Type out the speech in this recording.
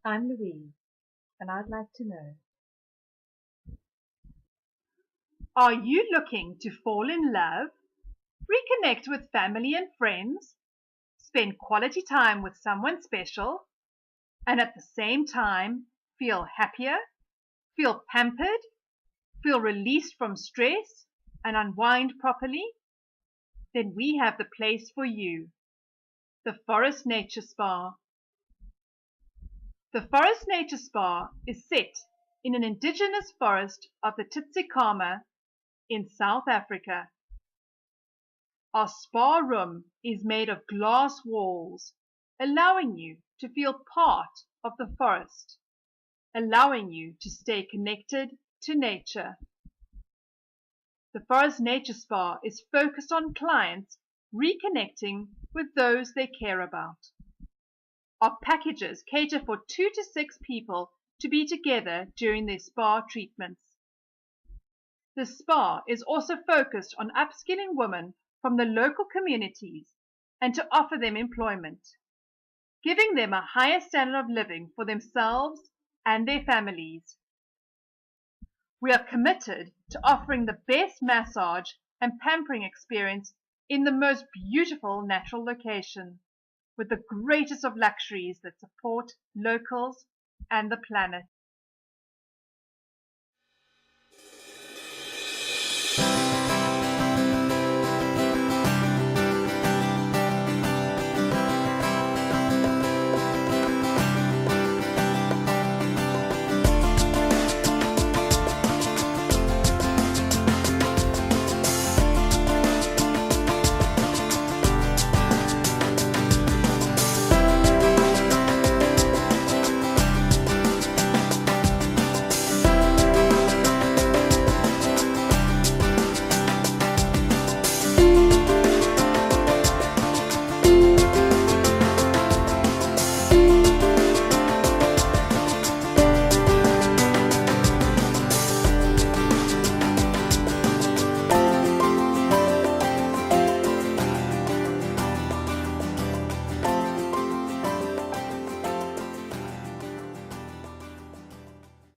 I'm Louise, and I'd like to know. Are you looking to fall in love, reconnect with family and friends, spend quality time with someone special, and at the same time feel happier, feel pampered, feel released from stress, and unwind properly? Then we have the place for you, the Forest Nature Spa. The Forest Nature Spa is set in an indigenous forest of the Tsitsikamma in South Africa. Our spa room is made of glass walls, allowing you to feel part of the forest, allowing you to stay connected to nature. The Forest Nature Spa is focused on clients reconnecting with those they care about. Our packages cater for 2 to 6 people to be together during their spa treatments. The spa is also focused on upskilling women from the local communities and to offer them employment, giving them a higher standard of living for themselves and their families. We are committed to offering the best massage and pampering experience in the most beautiful natural location, with the greatest of luxuries that support locals and the planet.